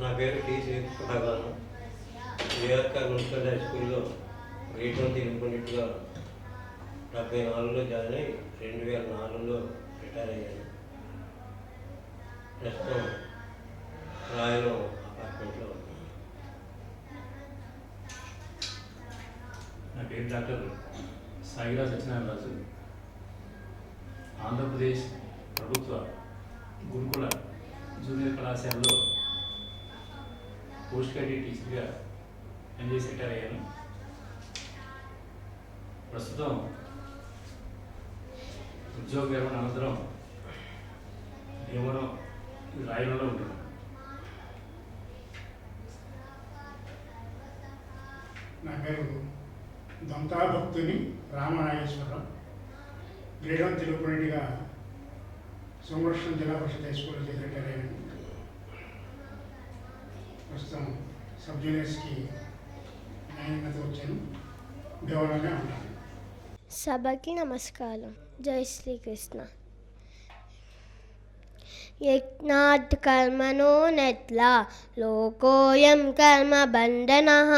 నా పేరు టి భగవాన్. Vivekananda municipal high స్కూల్లో గ్రేడ్ 1 తెలుగు పండిట్గా 74లో జాయిన్ అయ్యి 2004లో రిటైర్ అయ్యాను. ప్రస్తుతం రాయలో అపార్ట్మెంట్లో ఉన్నాను. నా పేరు డాక్టర్ సాయిరాజ్ సత్యనారాయణరాజు. ఆంధ్రప్రదేశ్ ప్రభుత్వ గురుకుల జూనియర్ కళాశాలలో పోస్ట్ గ్రాడ్యుయేట్ టీచర్గా పనిచేసి రిటైర్ అయ్యాను. ప్రస్తుతం ఉద్యోగ విరమణ అనంతరం భీమవరం రాయలలో ఉంటున్నాను. నా పేరు దొంతాభక్తుని రామనాగేశ్వరరావు. గ్రేడ్ 1 తెలుగు పండిట్గా సోమరక్షణ జిల్లా పరిషత్ హై స్కూల్లో చేసి రిటైర్ అయ్యాను. ప్రస్తుతం సబ్ జూనియర్స్కి న్యాయంగా వచ్చాను. గౌరవంగా ఉంటాను. సభకి నమస్కారం. జై శ్రీకృష్ణ. యజ్ఞాత్ కర్మణో నెత్లా లోకోయం కర్మ బంధనః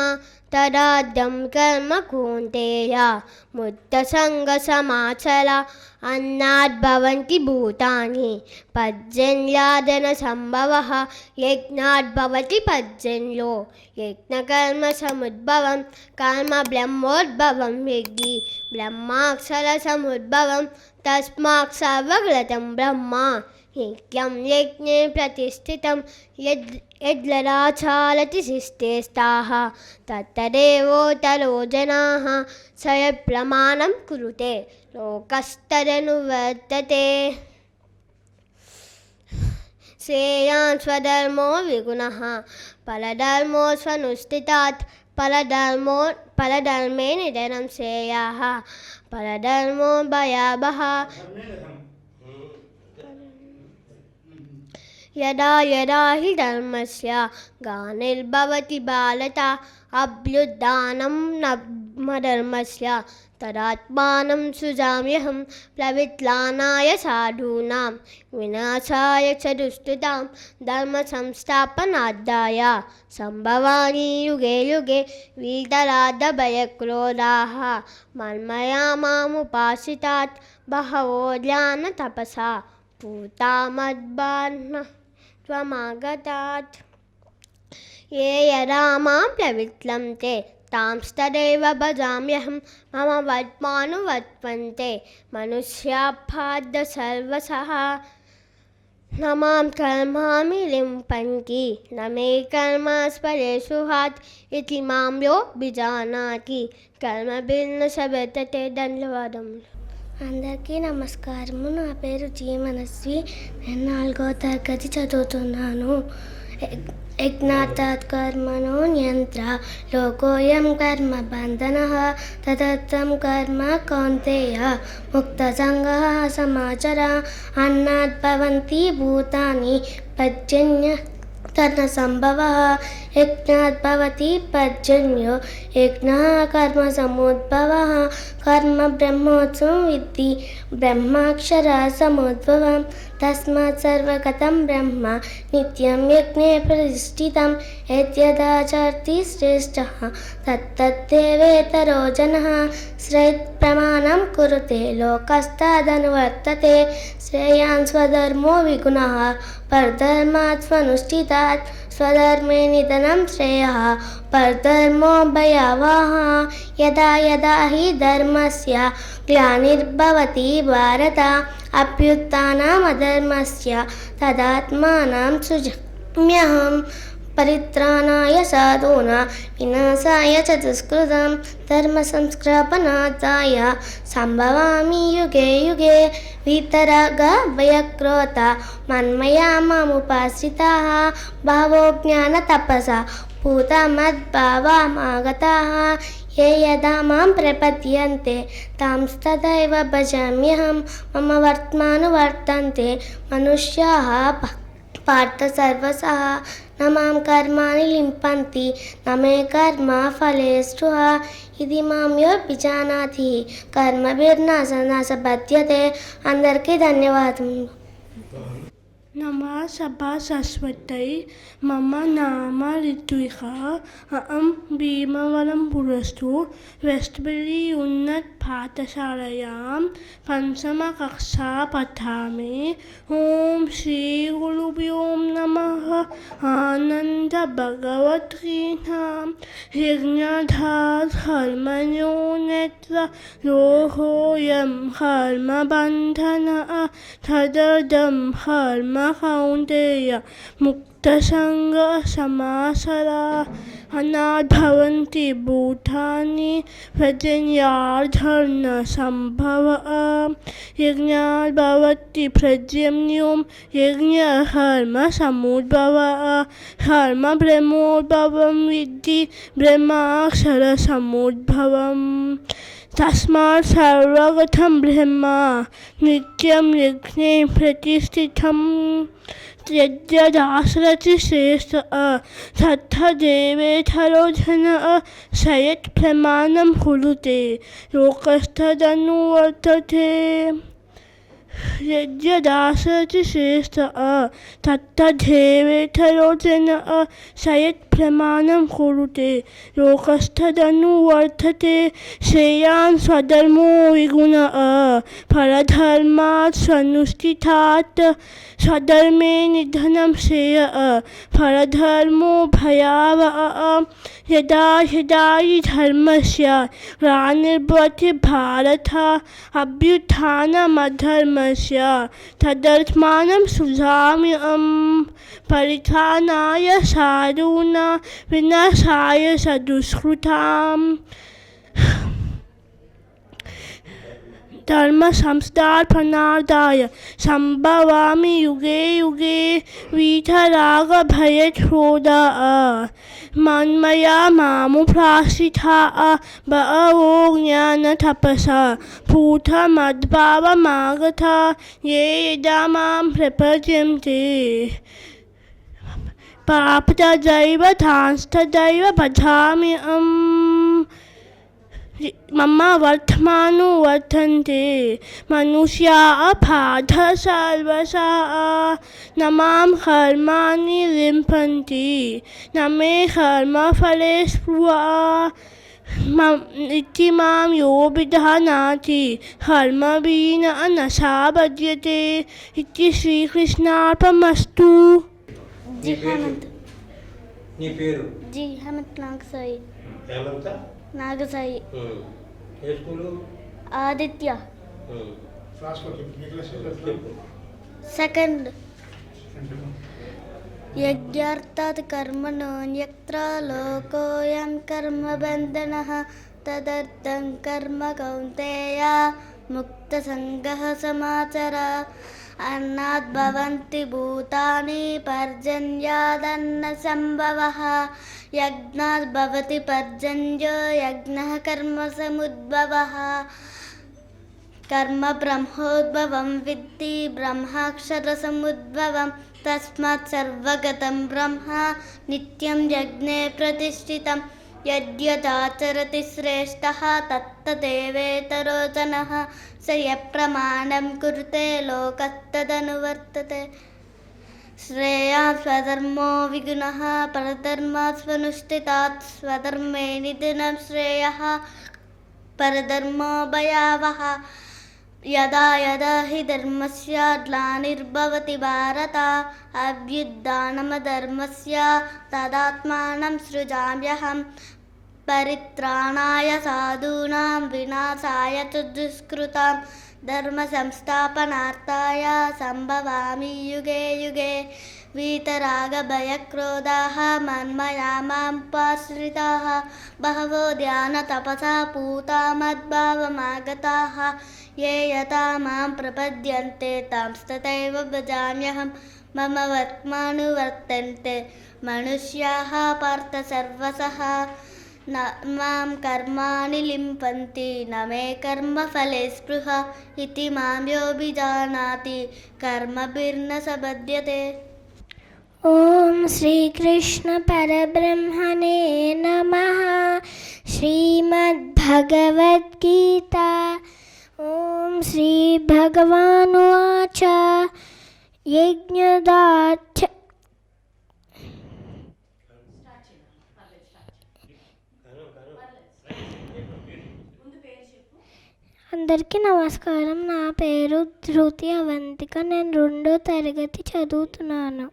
తదాద్యం కర్మ కౌంతేయ ముక్త సంగ సమాచర అన్నాద్ భవంతి భూతాని పర్జన్యాదన సంభవః యజ్ఞాద్ భవతి పర్జన్యో యజ్ఞకర్మ సముద్భవం కర్మ బ్రహ్మోద్భవం యజ్ఞి బ్రహ్మాక్షర సముద్భవం తస్మాత్ సర్వగతం బ్రహ్మ నిత్యం యజ్ఞే ప్రతిష్ఠితం యద్లరాచారతి శిష్టే స్థాః తత్తదేవోతరో జనాః సయ ప్రమాణం కురుతే లోకస్తదనువర్తతే. శ్రేయాన్ స్వధర్మో విగుణః పరధర్మో స్వనుష్ఠితాత్ పరధర్మే నిధనం శ్రేయః పరధర్మో భయావహః. యదా యదా హి ధర్మస్య గ్లానిర్భవతి భారత అభ్యుత్థానం నధర్మస్య తదాత్మానం సృజామ్యహం ప్రవిత్లానాయ సాధూనాం వినాశాయ చ దుష్కృతాం ధర్మ సంస్థాపనార్థాయ సంభవామి యుగే యుగే వీతరాగ భయక్రోధాః మన్మయా మాముపాసితాత్ బహవో జ్ఞాన తపసా పూతా మద్బాహ్న త్వమాగతాత్. ఏ యదా మాం ప్రవిత్లంతే తాంస్తదైవ భజామ్యహం మమ వర్త్మానువర్త్వంతే మనుష్యాపార్థ సర్వశః. న మాం కర్మాణి లింపంతి న మే కర్మ స్పరేషు హాత్ ఇతి మాం యో విజానాతి కర్మభిర్న శబతతే. ధన్యవాదములు. అందరికీ నమస్కారము. నా పేరు జీ మనస్వి. నేను 4వ తరగతి చదువుతున్నాను. యజ్ఞాత్ కర్మణో యంత్ర లోకోయం కర్మ బంధనః తదర్థం కర్మ కౌంతేయ ముక్త సంగః సమాచర అన్నాద్ భవంతి భూతాని పర్జన్య తన సంభవః యజ్ఞాద్ భవతి పర్జన్యో యజ్ఞః కర్మ సముద్భవః కర్మ బ్రహ్మోత్సవం విద్ధి బ్రహ్మాక్షర సముద్భవం తస్మాత్ సర్వగతం బ్రహ్మ నిత్యం యజ్ఞే ప్రతిష్ఠితం యద్యదాచర్తి శ్రేష్ఠః తత్తద్దేవేతరో జనః శ్రేయః ప్రమాణం కురుతే లోకస్తదనువర్తతే. శ్రేయాన్ స్వధర్మో విగుణః పరధర్మాత్ స్వనుష్ఠితాత్ స్వధర్మే నిధనం శ్రేయః పరధర్మో భయావహః. యదా యదా హి ధర్మస్య గ్లానిర్భవతి భారత అభ్యుత్థానం అధర్మస్య తదాత్మానం సృజామ్యహం పరిత్రాణాయ సాధూనాం వినాశాయ చ దుష్కృతాం ధర్మ సంస్థాపనార్థాయ సంభవామి యుగే యుగే వీతరాగ భయక్రోధ మన్మయా మాముపాశ్రితాః బహవో జ్ఞాన తపసా పూతా మద్భావమాగతాః. ఏ యదా మాం ప్రపద్యంతే తాంస్తదైవ భజామ్యహం మమ వర్త్మానువర్తంతే మనుష్యాః పార్థ సర్వశః. న మాం కర్మాణి లింపంతి న మే కర్మ ఫలేషు ఇది మాం యో విజానాతి కర్మభిర్నాశ బధ్యతే. అందరికీ ధన్యవాదములు. नमः सभा सरस्वत्यै मम नाम ऋत्विका अहं भीमवरं पुरस्तु वेस्ट्बेरी उन्नत पाठशालायां पञ्चमकक्षा पठामि। ॐ श्री गुरुभ्यो नमः। आनन्द भगवद्गीतां यज्ञधार कर्मणो नेत्र रोहोऽयं कर्मबन्धनः तदर्थं कर्म कौन्तेय मुक्तसङ्गसमाचरा। अनाद्भवन्ति भूतानि प्रजन्यार्धर्न सम्भवः। यज्ञात् भवति प्रजन्यो यज्ञकर्मसमुद्भवः। कर्म ब्रह्मोद्भवं विद्धि ब्रह्माक्षरसमुद्भवम्। तस्मात् सर्वगतं ब्रह्म नित्यं यज्ञे प्रतिष्ठितं। यद्यदाचरति श्रेष्ठः तत्तदेवेतरो जनः स यत् प्रमाणं कुरुते लोकस्तदनुवर्तते। यद्यदाचरति श्रेष्ठः तत्तदेवेतरो जनः स यत् प्रमाणं कुरुते लोकस्तदनुवर्तते। श्रेयान् स्वधर्मो विगुणः परधर्मात् स्वनुष्ठितात्। स्वधर्मे निधनं श्रेयः परधर्मो भयावहः। यदा यदा हि धर्मस्य ग्लानिर्भवति भारत अभ्युत्थानमधर्मस्य तदात्मानं सृजाम्यहम्। परित्राणाय साधूनां विनाशाय सदुष्कृताम्। धर्मसंस्थापनार्थाय सम्भवामि युगे युगे। वीतरागभयक्रोधाः मन्मया मामुपाश्रिताः बहवो ज्ञानतपसा भूतमद्भावमागताः। ये यदा मां प्रपद्यन्ते प्राप्तदैव तांस्तदैव भजाम्यहम्। मम वर्तमानो वर्तन्ते मनुष्याः पार्थ सर्वशः। न मां कर्माणि लिम्पन्ति न मे कर्मफले स्पृहा। इति मां यो विजानाति कर्मविना न सा बध्यते। इति श्रीकृष्णार्पणमस्तु। నీ పేరు जी हेमंत नागसाई హేమంత नागसाई ఏ స్కూలు आदित्य క్లాస్లో చెప్పు सेकंड। यज्ञार्थात् कर्मणोऽन्यत्र लोकोऽयं कर्मबन्धनः तदर्थं कर्म कौन्तेय मुक्तसङ्गः समाचर। अन्नात् भवन्ति भूतानि पर्जन्यादन्न सम्भवः। यज्ञात् भवति पर्जन्यो यज्ञः कर्मसमुद्भवः। कर्म ब्रह्मोद्भवं विद्धि ब्रह्माक्षरसमुद्भवं। तस्मात् सर्वगतं ब्रह्म नित्यं यज्ञे प्रतिष्ठितं। यद्यदाचरति श्रेष्ठः तत्तदेवेतरो जनः स यत्प्रमाणं कुरुते लोकस्तदनुवर्तते। श्रेयान् स्वधर्मो विगुणः परधर्मात् स्वनुष्ठितात्। स्वधर्मे निधनं श्रेयः परधर्मो भयावहः। यदा यदा हि धर्मस्य ग्लानिर्भवति भारत अभ्युत्थानमधर्मस्य तदात्मानं सृजाम्यहम्। परित्राणाय साधूनां विनाशाय च दुष्कृतां। धर्मसंस्थापनार्थाय सम्भवामि युगे युगे। वीतरागभयक्रोधाः मन्मया मामुपाश्रिताः बहवो ध्यानतपसा पूता मद्भावमागताः। ये यथा मां प्रपद्यन्ते तांस्तथैव भजाम्यहम्। मम वर्त्मानुवर्तन्ते मनुष्याः पार्थ सर्वशः। न मां कर्माणि लिम्पन्ति न मे कर्मफले स्पृहा। इति मां योऽभिजानाति कर्मभिर्न स बध्यते। ओम श्री कृष्ण परब्रह्मणे नमः। श्रीमद्भगवद्गीता। ओम श्री भगवानुवाच యజ్ఞదాచ అందరికీ నమస్కారం. నా పేరు ధృతి అవంతిక. నేను 2వ తరగతి చదువుతున్నాను.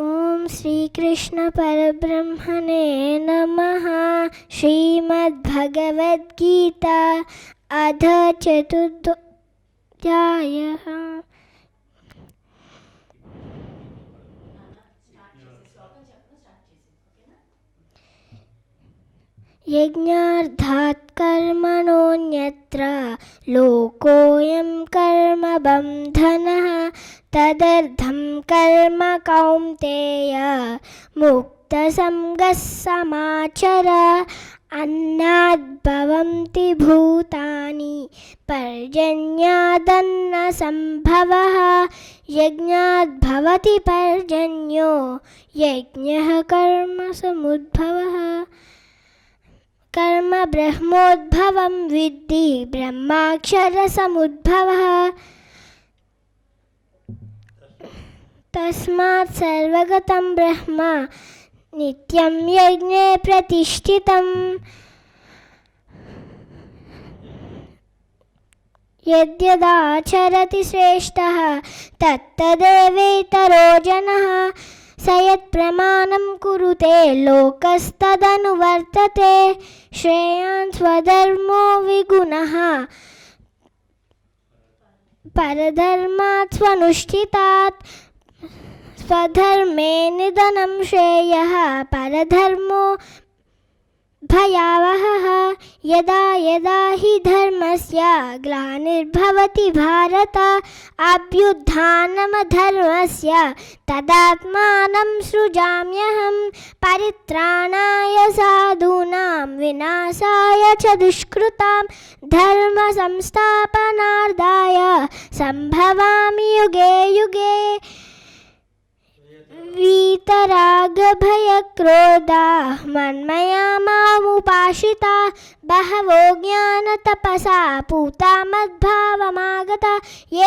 ఓం శ్రీకృష్ణ పరబ్రహ్మణే నమః. శ్రీమద్భగవద్గీత అథ చతుర్థాధ్యాయః. యజ్ఞార్థాత్ కర్మణోన్యత్ర లోకోయం కర్మ బంధనః తదర్థం కర్మ కౌంతేయ ముక్తసంగః సమాచర. అన్నాద్ భవంతి భూతాని పర్జన్యాదన్న సంభవః. యజ్ఞాద్ భవతి పర్జన్యో యజ్ఞః కర్మ సముద్భవః. కర్మ బ్రహ్మోద్భవం విద్ధి బ్రహ్మాక్షర సముద్భవః. తస్మాత్ సర్వగతం బ్రహ్మ నిత్యం యజ్ఞే ప్రతిష్ఠితం. యద్యదాచరతి శ్రేష్ఠః తత్తదేవేతరో జనః. స యత్ప్రమాణం కురుతే లోకస్తదనువర్తతే. శ్రేయాన్ స్వధర్మో విగుణః పరధర్మాత్ స్వనుష్ఠితాత్. స్వధర్మే నిధనం శ్రేయః పరధర్మో భయావహః. యదా యదా హి ధర్మస్య గ్లానిర్భవతి భారత అభ్యుత్థానమధర్మస్య తదాత్మానం సృజామ్యహం. పరిత్రాణాయ సాధూనాం వినాశాయ చ దుష్కృతాం. ధర్మ సంస్థాపనార్థాయ సంభవామి యుగే యుగే. వీతరాగభయక్రోధా మన్మయా మాముపాశ్రితా. బహవో జ్ఞానతపసా పూతా మద్భావమాగతా.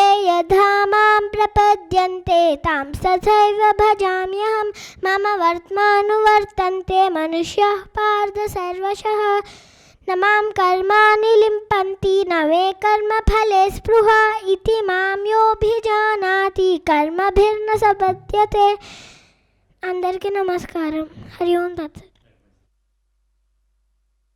ఏ యథా మాం ప్రపద్యంతే తాం తథైవ భజామ్యహం. మమ వర్త్మానువర్తంతే మనుష్యాః పార్థ సర్వశః. న మాం కర్మాణి లింపంతి న మే కర్మఫలే స్పృహా. ఇతి మాం యోభిజానాతి కర్మభిర్న సపద్యతే. అందరికీ నమస్కారం. హరి ఓం తత్సత్.